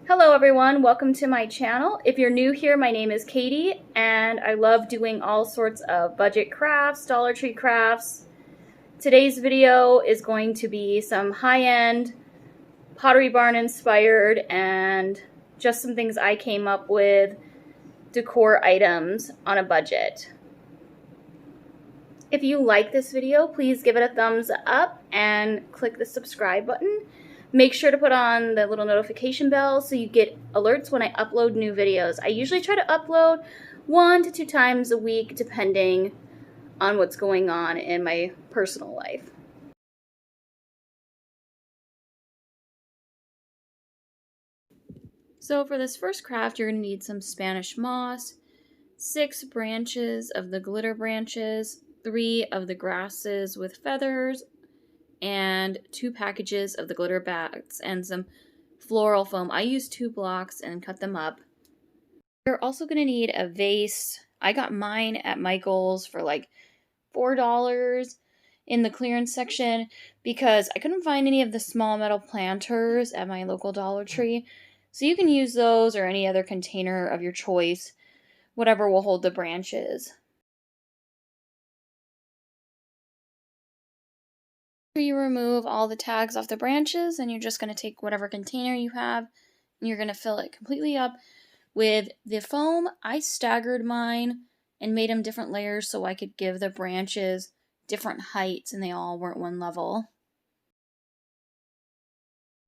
Hello everyone, welcome to my channel. If you're new here, my name is Katie and I love doing all sorts of budget crafts, Dollar Tree crafts. Today's video is going to be some high-end Pottery Barn inspired and just some things I came up with, decor items on a budget. If you like this video, please give it a thumbs up and click the subscribe button. Make sure to put on the little notification bell so you get alerts when I upload new videos. I usually try to upload 1 to 2 times a week depending on what's going on in my personal life. So for this first craft, you're going to need some Spanish moss, 6 branches of the glitter branches, 3 of the grasses with feathers, and 2 packages of the glitter bats and some floral foam. I used 2 blocks and cut them up. You're also going to need a vase. I got mine at Michael's for like $4 in the clearance section because I couldn't find any of the small metal planters at my local Dollar Tree. So you can use those or any other container of your choice, whatever will hold the branches. You remove all the tags off the branches and you're just going to take whatever container you have and you're going to fill it completely up with the foam. I staggered mine and made them different layers so I could give the branches different heights and they all weren't one level.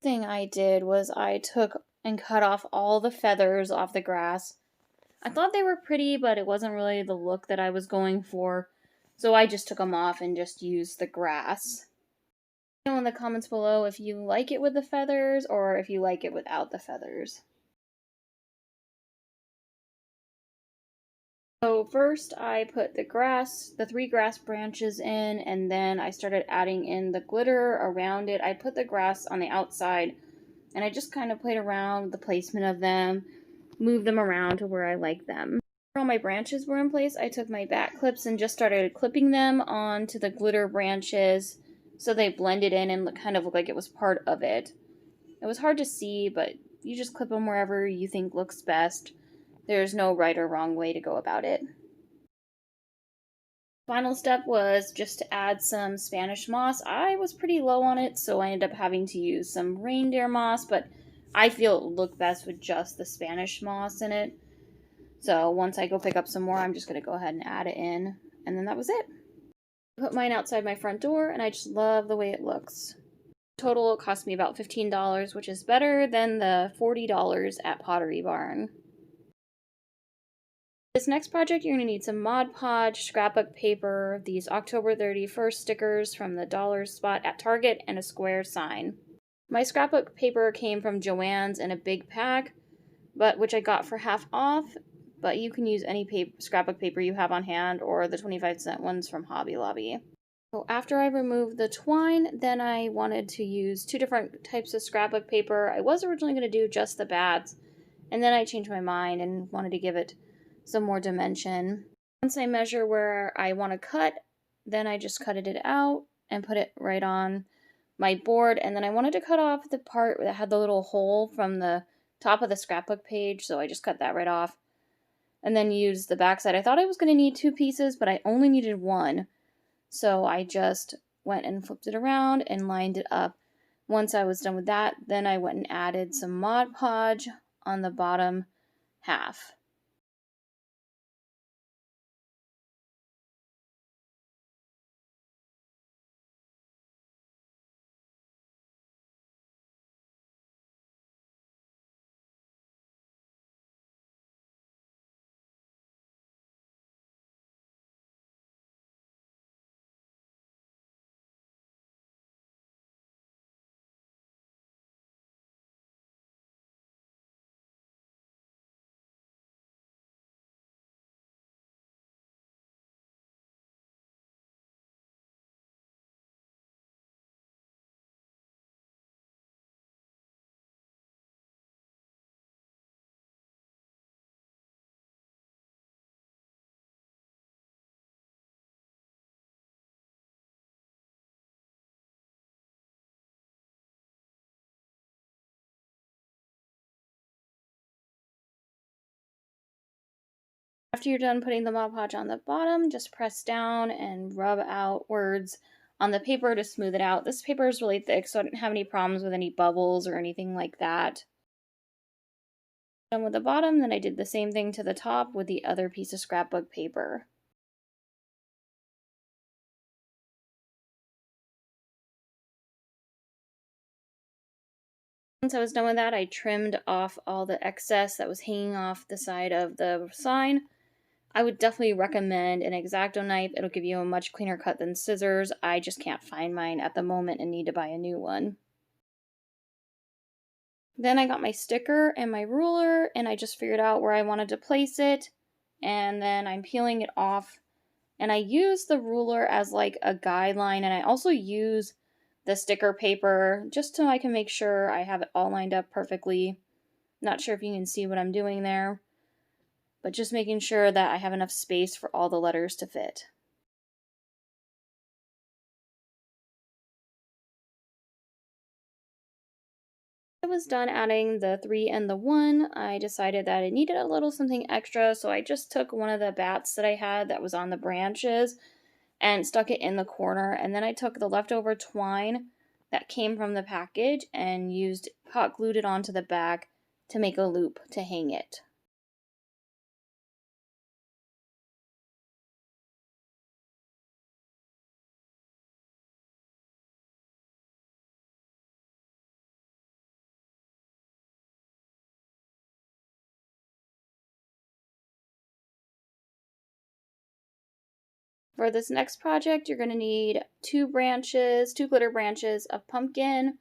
The thing I did was I took and cut off all the feathers off the grass. I thought they were pretty, but it wasn't really the look that I was going for, so I just took them off and just used the grass. Let me know in the comments below if you like it with the feathers or if you like it without the feathers. So first I put the 3 grass branches in, and then I started adding in the glitter around it. I put the grass on the outside and I just kind of played around with the placement of them, moved them around to where I like them. All my branches were in place, I took my back clips and just started clipping them onto the glitter branches so they blended in and kind of looked like it was part of it. It was hard to see, but you just clip them wherever you think looks best. There's no right or wrong way to go about it. Final step was just to add some Spanish moss. I was pretty low on it, so I ended up having to use some reindeer moss, but I feel it would look best with just the Spanish moss in it. So once I go pick up some more, I'm just going to go ahead and add it in, and then that was it. I put mine outside my front door, and I just love the way it looks. Total cost me about $15, which is better than the $40 at Pottery Barn. This next project, you're going to need some Mod Podge, scrapbook paper, these October 31st stickers from the dollar spot at Target, and a square sign. My scrapbook paper came from Joann's in a big pack, which I got for half off, but you can use any scrapbook paper you have on hand or the 25-cent ones from Hobby Lobby. So after I removed the twine, then I wanted to use 2 different types of scrapbook paper. I was originally going to do just the bats, and then I changed my mind and wanted to give it some more dimension. Once I measure where I want to cut, then I just cutted it out and put it right on my board, and then I wanted to cut off the part that had the little hole from the top of the scrapbook page, so I just cut that right off and then used the backside. I thought I was going to need 2 pieces, but I only needed 1, so I just went and flipped it around and lined it up. Once I was done with that, then I went and added some Mod Podge on the bottom half. After you're done putting the Mod Podge on the bottom, just press down and rub outwards on the paper to smooth it out. This paper is really thick, so I didn't have any problems with any bubbles or anything like that. Done with the bottom, then I did the same thing to the top with the other piece of scrapbook paper. Once I was done with that, I trimmed off all the excess that was hanging off the side of the sign. I would definitely recommend an X-Acto knife. It'll give you a much cleaner cut than scissors. I just can't find mine at the moment and need to buy a new one. Then I got my sticker and my ruler, and I just figured out where I wanted to place it, and then I'm peeling it off. And I use the ruler as like a guideline, and I also use the sticker paper just so I can make sure I have it all lined up perfectly. Not sure if you can see what I'm doing there, but just making sure that I have enough space for all the letters to fit. I was done adding the 3 and the 1, I decided that it needed a little something extra, so I just took one of the bats that I had that was on the branches and stuck it in the corner, and then I took the leftover twine that came from the package and hot glued it onto the back to make a loop to hang it. For this next project, you're going to need two glitter branches of pumpkin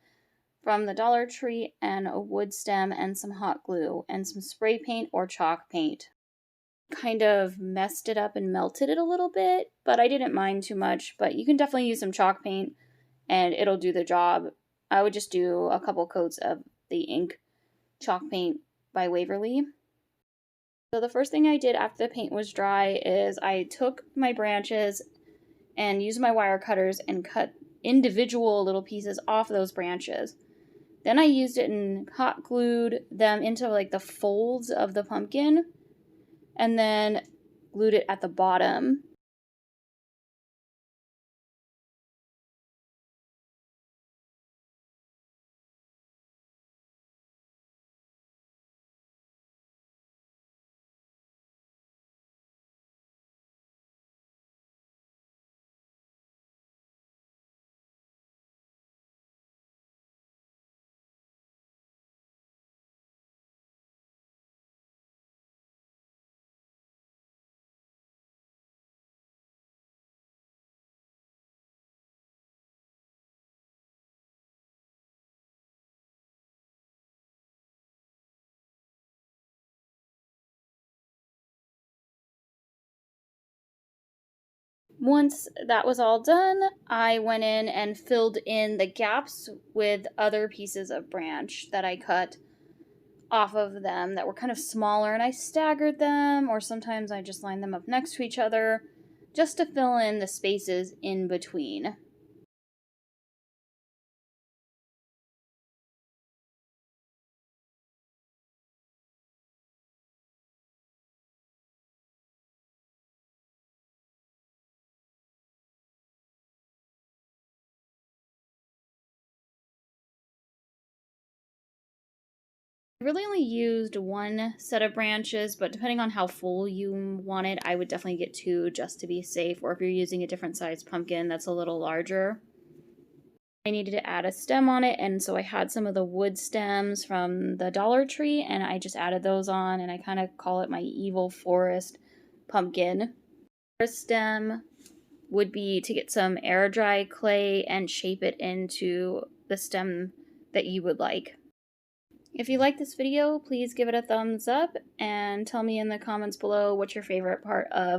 from the Dollar Tree, and a wood stem and some hot glue and some spray paint or chalk paint. Kind of messed it up and melted it a little bit, but I didn't mind too much. But you can definitely use some chalk paint and it'll do the job. I would just do a couple coats of the ink chalk paint by Waverly. So the first thing I did after the paint was dry is I took my branches and used my wire cutters and cut individual little pieces off those branches. Then I used it and hot glued them into like the folds of the pumpkin and then glued it at the bottom. Once that was all done, I went in and filled in the gaps with other pieces of branch that I cut off of them that were kind of smaller, and I staggered them, or sometimes I just lined them up next to each other just to fill in the spaces in between. I really only used one set of branches, but depending on how full you want it, I would definitely get two just to be safe, or if you're using a different size pumpkin that's a little larger. I needed to add a stem on it, and so I had some of the wood stems from the Dollar Tree, and I just added those on, and I kind of call it my evil forest pumpkin. First stem would be to get some air dry clay and shape it into the stem that you would like. If you like this video, please give it a thumbs up and tell me in the comments below what's your favorite part of